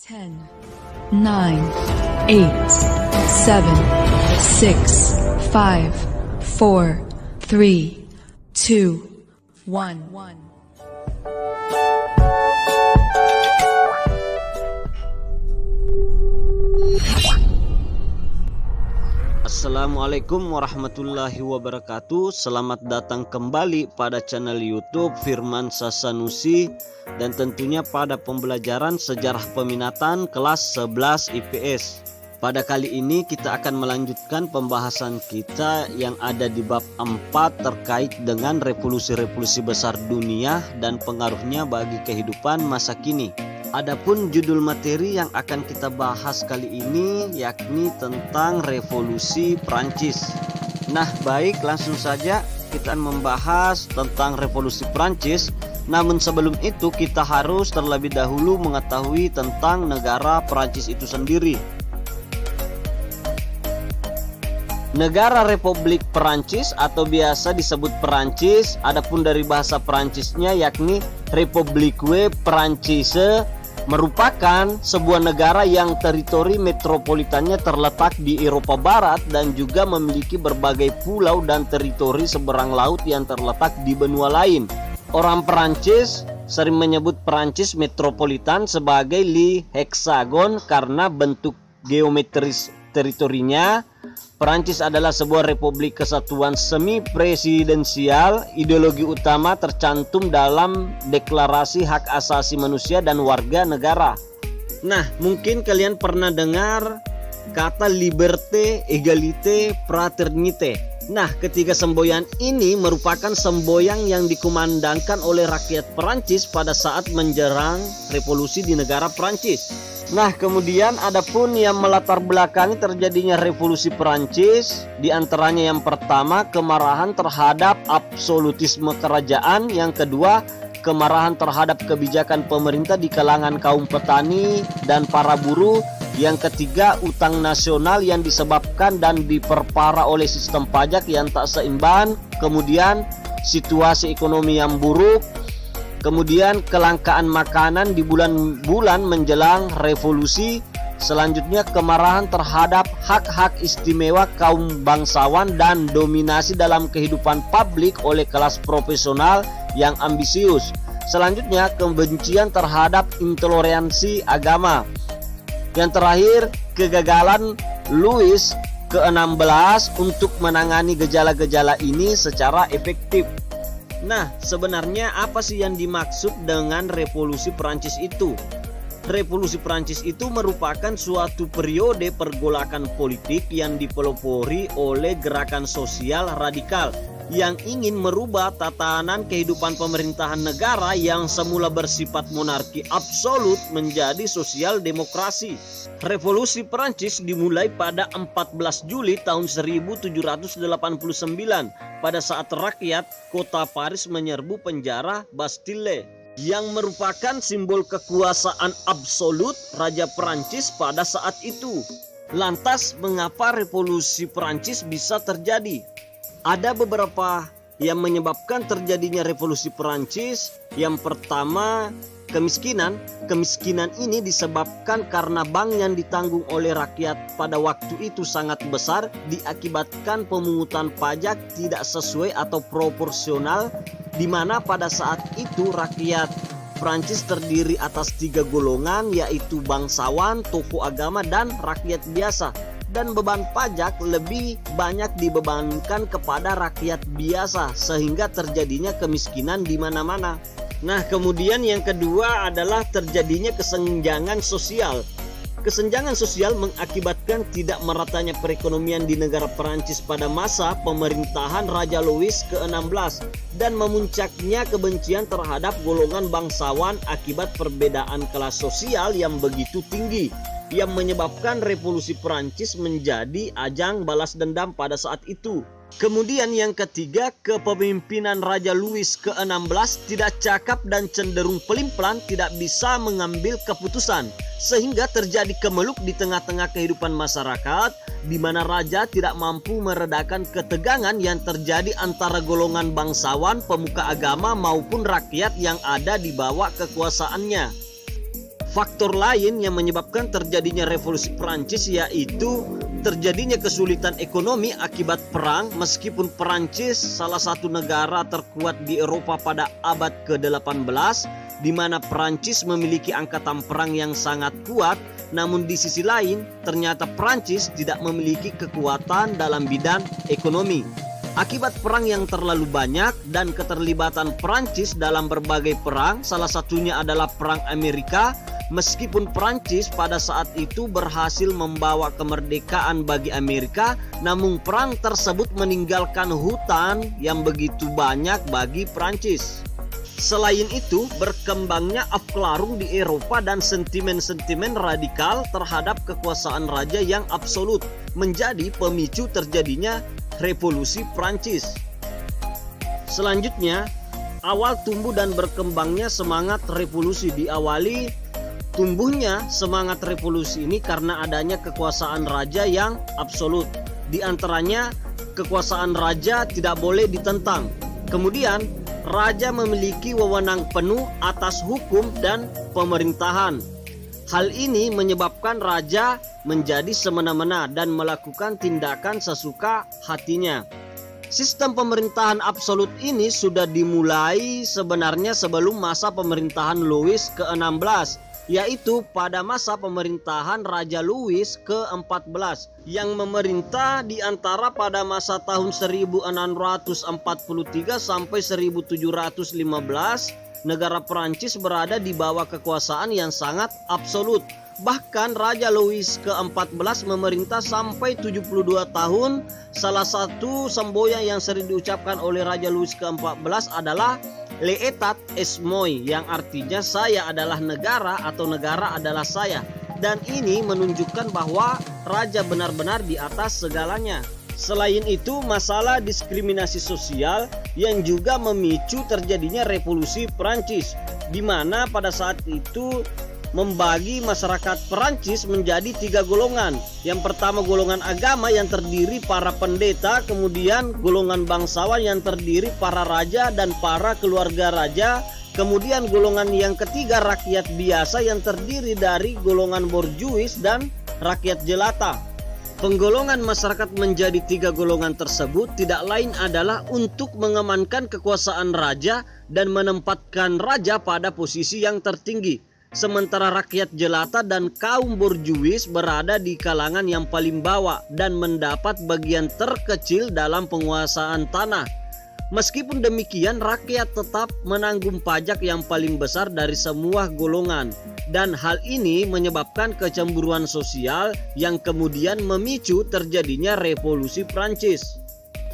10, 9, 8, 7, 6, 5, 4, 3, 2, 1. Assalamualaikum warahmatullahi wabarakatuh. Selamat datang kembali pada channel YouTube Firman Sasanusi, dan tentunya pada pembelajaran sejarah peminatan kelas 11 IPS. Pada kali ini kita akan melanjutkan pembahasan kita yang ada di bab 4 terkait dengan revolusi-revolusi besar dunia dan pengaruhnya bagi kehidupan masa kini. Adapun judul materi yang akan kita bahas kali ini yakni tentang revolusi Prancis. Nah, baik, langsung saja kita membahas tentang revolusi Prancis. Namun sebelum itu kita harus terlebih dahulu mengetahui tentang negara Prancis itu sendiri. Negara Republik Prancis atau biasa disebut Prancis, adapun dari bahasa Prancisnya yakni République Française, merupakan sebuah negara yang teritori metropolitannya terletak di Eropa Barat dan juga memiliki berbagai pulau dan teritori seberang laut yang terletak di benua lain. Orang Prancis sering menyebut Prancis metropolitan sebagai Le Hexagon karena bentuk geometris teritorinya. Prancis adalah sebuah republik kesatuan semi presidensial. Ideologi utama tercantum dalam Deklarasi Hak Asasi Manusia dan Warga Negara. Nah, mungkin kalian pernah dengar kata liberté, égalité, fraternité. Nah, ketiga semboyan ini merupakan semboyan yang dikumandangkan oleh rakyat Prancis pada saat menjelang revolusi di negara Prancis. Nah, kemudian adapun yang melatar belakangi terjadinya revolusi Prancis, di antaranya yang pertama kemarahan terhadap absolutisme kerajaan, yang kedua kemarahan terhadap kebijakan pemerintah di kalangan kaum petani dan para buruh, yang ketiga utang nasional yang disebabkan dan diperparah oleh sistem pajak yang tak seimbang, kemudian situasi ekonomi yang buruk, kemudian kelangkaan makanan di bulan-bulan menjelang revolusi. Selanjutnya kemarahan terhadap hak-hak istimewa kaum bangsawan dan dominasi dalam kehidupan publik oleh kelas profesional yang ambisius. Selanjutnya kebencian terhadap intoleransi agama. Yang terakhir kegagalan Louis ke-16 untuk menangani gejala-gejala ini secara efektif. Nah, sebenarnya apa sih yang dimaksud dengan revolusi Prancis itu? Revolusi Prancis itu merupakan suatu periode pergolakan politik yang dipelopori oleh gerakan sosial radikal yang ingin merubah tatanan kehidupan pemerintahan negara yang semula bersifat monarki absolut menjadi sosial demokrasi. Revolusi Prancis dimulai pada 14 Juli tahun 1789 pada saat rakyat kota Paris menyerbu penjara Bastille yang merupakan simbol kekuasaan absolut Raja Prancis pada saat itu. Lantas, mengapa revolusi Prancis bisa terjadi? Ada beberapa yang menyebabkan terjadinya revolusi Prancis. Yang pertama, kemiskinan. Kemiskinan ini disebabkan karena bank yang ditanggung oleh rakyat pada waktu itu sangat besar, diakibatkan pemungutan pajak tidak sesuai atau proporsional, di mana pada saat itu rakyat Prancis terdiri atas 3 golongan, yaitu bangsawan, tokoh agama, dan rakyat biasa. Dan beban pajak lebih banyak dibebankan kepada rakyat biasa sehingga terjadinya kemiskinan di mana-mana. Nah, kemudian yang kedua adalah terjadinya kesenjangan sosial. Kesenjangan sosial mengakibatkan tidak meratanya perekonomian di negara Perancis pada masa pemerintahan Raja Louis ke-16 dan memuncaknya kebencian terhadap golongan bangsawan akibat perbedaan kelas sosial yang begitu tinggi, yang menyebabkan revolusi Prancis menjadi ajang balas dendam pada saat itu. Kemudian yang ketiga, kepemimpinan Raja Louis ke-16 tidak cakap dan cenderung pelin-pelan, tidak bisa mengambil keputusan, sehingga terjadi kemeluk di tengah-tengah kehidupan masyarakat, di mana raja tidak mampu meredakan ketegangan yang terjadi antara golongan bangsawan, pemuka agama maupun rakyat yang ada di bawah kekuasaannya. Faktor lain yang menyebabkan terjadinya revolusi Prancis yaitu terjadinya kesulitan ekonomi akibat perang. Meskipun Prancis salah satu negara terkuat di Eropa pada abad ke-18, di mana Prancis memiliki angkatan perang yang sangat kuat, namun di sisi lain ternyata Prancis tidak memiliki kekuatan dalam bidang ekonomi. Akibat perang yang terlalu banyak dan keterlibatan Prancis dalam berbagai perang, salah satunya adalah Perang Amerika. Meskipun Prancis pada saat itu berhasil membawa kemerdekaan bagi Amerika, namun perang tersebut meninggalkan hutan yang begitu banyak bagi Prancis. Selain itu, berkembangnya afklarung di Eropa dan sentimen-sentimen radikal terhadap kekuasaan raja yang absolut menjadi pemicu terjadinya revolusi Prancis. Selanjutnya, awal tumbuh dan berkembangnya semangat revolusi. Diawali tumbuhnya semangat revolusi ini karena adanya kekuasaan raja yang absolut. Di antaranya, kekuasaan raja tidak boleh ditentang. Kemudian, raja memiliki wewenang penuh atas hukum dan pemerintahan. Hal ini menyebabkan raja menjadi semena-mena dan melakukan tindakan sesuka hatinya. Sistem pemerintahan absolut ini sudah dimulai sebenarnya sebelum masa pemerintahan Louis ke-16, yaitu pada masa pemerintahan Raja Louis ke-14 yang memerintah di antara pada masa tahun 1643 sampai 1715. Negara Prancis berada di bawah kekuasaan yang sangat absolut. Bahkan Raja Louis ke-14 memerintah sampai 72 tahun. Salah satu semboyan yang sering diucapkan oleh Raja Louis ke-14 adalah L'État est moi, yang artinya saya adalah negara atau negara adalah saya. Dan ini menunjukkan bahwa raja benar-benar di atas segalanya. Selain itu, masalah diskriminasi sosial yang juga memicu terjadinya revolusi Prancis, di mana pada saat itu membagi masyarakat Prancis menjadi 3 golongan. Yang pertama golongan agama yang terdiri para pendeta, kemudian golongan bangsawan yang terdiri para raja dan para keluarga raja, kemudian golongan yang ketiga rakyat biasa yang terdiri dari golongan borjuis dan rakyat jelata. Penggolongan masyarakat menjadi 3 golongan tersebut tidak lain adalah untuk mengamankan kekuasaan raja dan menempatkan raja pada posisi yang tertinggi. Sementara rakyat jelata dan kaum borjuis berada di kalangan yang paling bawah dan mendapat bagian terkecil dalam penguasaan tanah. Meskipun demikian, rakyat tetap menanggung pajak yang paling besar dari semua golongan. Dan hal ini menyebabkan kecemburuan sosial yang kemudian memicu terjadinya revolusi Prancis.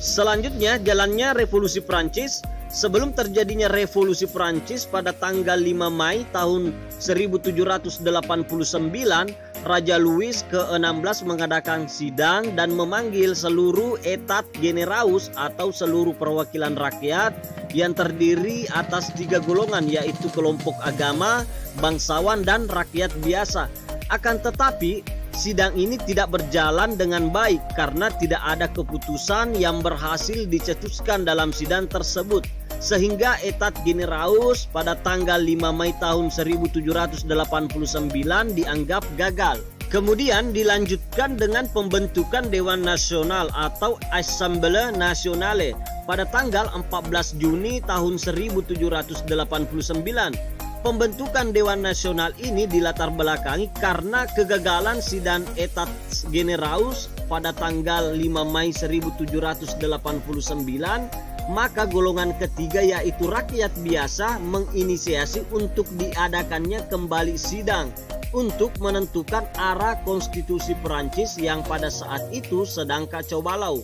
Selanjutnya, jalannya revolusi Prancis. Sebelum terjadinya revolusi Prancis pada tanggal 5 Mei tahun 1789, Raja Louis ke-16 mengadakan sidang dan memanggil seluruh État Généraux atau seluruh perwakilan rakyat yang terdiri atas 3 golongan, yaitu kelompok agama, bangsawan, dan rakyat biasa. Akan tetapi, sidang ini tidak berjalan dengan baik karena tidak ada keputusan yang berhasil dicetuskan dalam sidang tersebut. Sehingga État Généraux pada tanggal 5 Mei tahun 1789 dianggap gagal. Kemudian dilanjutkan dengan pembentukan Dewan Nasional atau Assemblée Nationale pada tanggal 14 Juni tahun 1789. Pembentukan Dewan Nasional ini dilatar belakangi karena kegagalan sidang État Généraux pada tanggal 5 Mei 1789. Maka golongan ketiga yaitu rakyat biasa menginisiasi untuk diadakannya kembali sidang untuk menentukan arah konstitusi Perancis yang pada saat itu sedang kacau balau.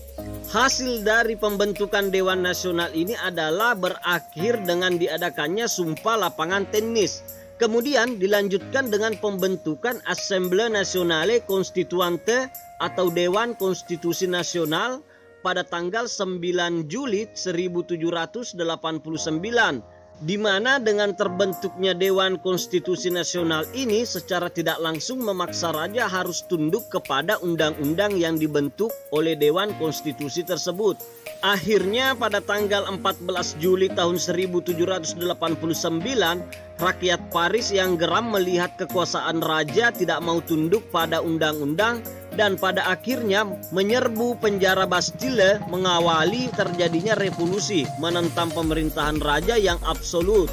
Hasil dari pembentukan Dewan Nasional ini adalah berakhir dengan diadakannya sumpah lapangan tenis. Kemudian dilanjutkan dengan pembentukan Assemblée Nationale Constituante atau Dewan Konstitusi Nasional pada tanggal 9 Juli 1789. di mana dengan terbentuknya Dewan Konstitusi Nasional ini secara tidak langsung memaksa raja harus tunduk kepada undang-undang yang dibentuk oleh Dewan Konstitusi tersebut. Akhirnya pada tanggal 14 Juli tahun 1789, rakyat Paris yang geram melihat kekuasaan raja tidak mau tunduk pada undang-undang dan pada akhirnya menyerbu penjara Bastille, mengawali terjadinya revolusi menentang pemerintahan raja yang absolut.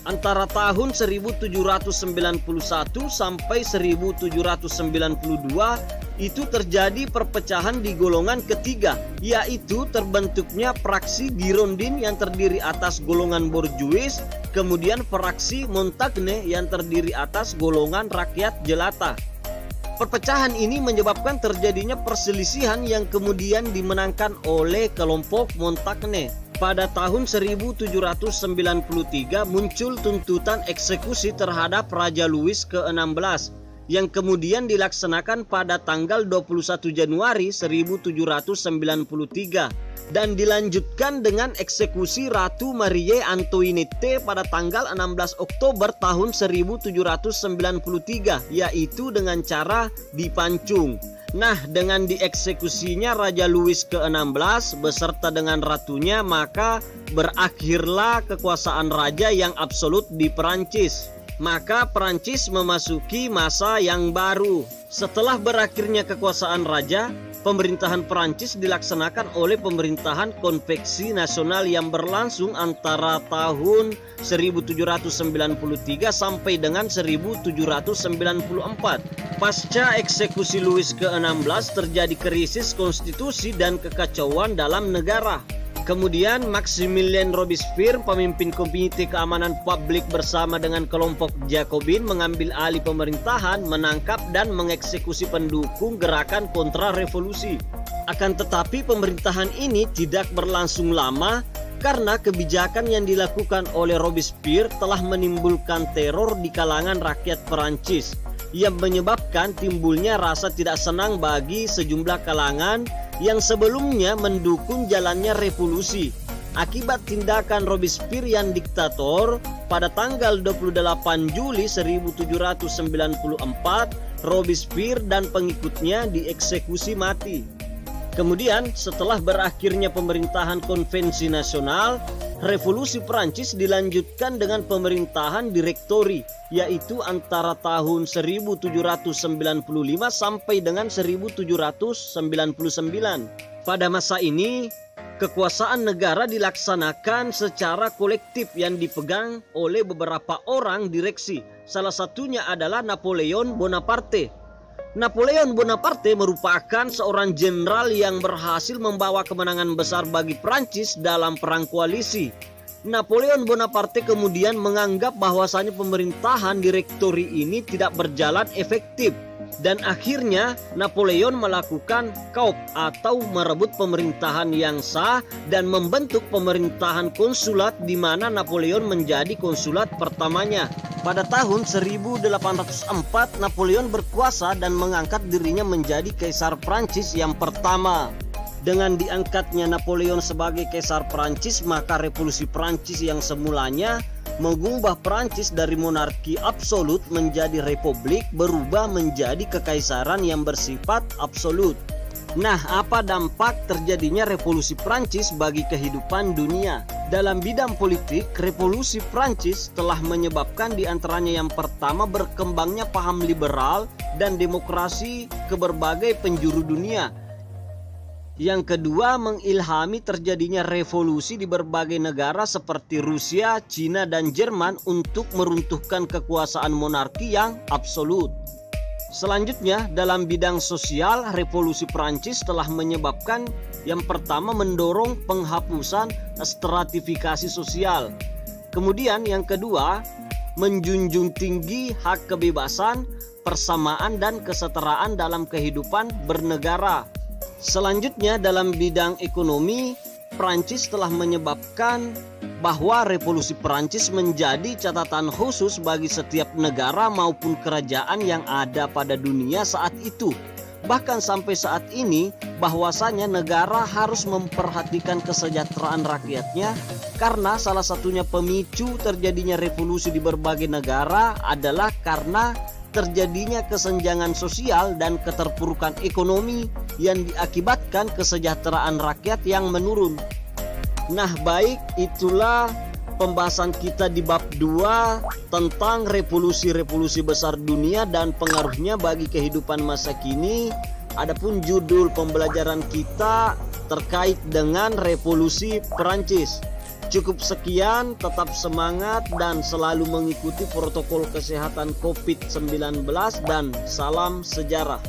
Antara tahun 1791 sampai 1792 itu terjadi perpecahan di golongan ketiga, yaitu terbentuknya fraksi Girondin yang terdiri atas golongan borjuis, kemudian fraksi Montagne yang terdiri atas golongan rakyat jelata. Perpecahan ini menyebabkan terjadinya perselisihan yang kemudian dimenangkan oleh kelompok Montagne. Pada tahun 1793 muncul tuntutan eksekusi terhadap Raja Louis ke-16 yang kemudian dilaksanakan pada tanggal 21 Januari 1793 dan dilanjutkan dengan eksekusi Ratu Marie Antoinette pada tanggal 16 Oktober tahun 1793, yaitu dengan cara dipancung. Nah, dengan dieksekusinya Raja Louis ke-16 beserta dengan ratunya, maka berakhirlah kekuasaan raja yang absolut di Perancis. Maka Perancis memasuki masa yang baru. Setelah berakhirnya kekuasaan raja, pemerintahan Perancis dilaksanakan oleh pemerintahan konveksi nasional yang berlangsung antara tahun 1793 sampai dengan 1794. Pasca eksekusi Louis ke-16 terjadi krisis konstitusi dan kekacauan dalam negara. Kemudian Maximilien Robespierre, pemimpin Komite Keamanan Publik bersama dengan kelompok Jacobin mengambil alih pemerintahan, menangkap dan mengeksekusi pendukung gerakan kontra-revolusi. Akan tetapi pemerintahan ini tidak berlangsung lama karena kebijakan yang dilakukan oleh Robespierre telah menimbulkan teror di kalangan rakyat Perancis yang menyebabkan timbulnya rasa tidak senang bagi sejumlah kalangan yang sebelumnya mendukung jalannya revolusi. Akibat tindakan Robespierre yang diktator, pada tanggal 28 Juli 1794, Robespierre dan pengikutnya dieksekusi mati. Kemudian setelah berakhirnya pemerintahan konvensi nasional, revolusi Perancis dilanjutkan dengan pemerintahan direktori, yaitu antara tahun 1795 sampai dengan 1799. Pada masa ini, kekuasaan negara dilaksanakan secara kolektif yang dipegang oleh beberapa orang direksi. Salah satunya adalah Napoleon Bonaparte. Napoleon Bonaparte merupakan seorang jenderal yang berhasil membawa kemenangan besar bagi Prancis dalam perang koalisi. Napoleon Bonaparte kemudian menganggap bahwasanya pemerintahan direktori ini tidak berjalan efektif. Dan akhirnya Napoleon melakukan coup atau merebut pemerintahan yang sah dan membentuk pemerintahan konsulat di mana Napoleon menjadi konsulat pertamanya. Pada tahun 1804 Napoleon berkuasa dan mengangkat dirinya menjadi Kaisar Prancis yang pertama. Dengan diangkatnya Napoleon sebagai Kaisar Prancis, maka revolusi Prancis yang semulanya mengubah Prancis dari monarki absolut menjadi republik berubah menjadi kekaisaran yang bersifat absolut. Nah, apa dampak terjadinya revolusi Prancis bagi kehidupan dunia? Dalam bidang politik, revolusi Prancis telah menyebabkan diantaranya yang pertama berkembangnya paham liberal dan demokrasi ke berbagai penjuru dunia. Yang kedua, mengilhami terjadinya revolusi di berbagai negara seperti Rusia, Cina, dan Jerman untuk meruntuhkan kekuasaan monarki yang absolut. Selanjutnya, dalam bidang sosial, revolusi Prancis telah menyebabkan yang pertama mendorong penghapusan stratifikasi sosial. Kemudian yang kedua, menjunjung tinggi hak kebebasan, persamaan, dan kesetaraan dalam kehidupan bernegara. Selanjutnya dalam bidang ekonomi, Prancis telah menyebabkan bahwa revolusi Prancis menjadi catatan khusus bagi setiap negara maupun kerajaan yang ada pada dunia saat itu. Bahkan sampai saat ini bahwasanya negara harus memperhatikan kesejahteraan rakyatnya, karena salah satunya pemicu terjadinya revolusi di berbagai negara adalah karena terjadinya kesenjangan sosial dan keterpurukan ekonomi yang diakibatkan kesejahteraan rakyat yang menurun. Nah baik, itulah pembahasan kita di bab 2 tentang revolusi-revolusi besar dunia dan pengaruhnya bagi kehidupan masa kini. Adapun judul pembelajaran kita terkait dengan revolusi Perancis. Cukup sekian, tetap semangat dan selalu mengikuti protokol kesehatan COVID-19 dan salam sejarah.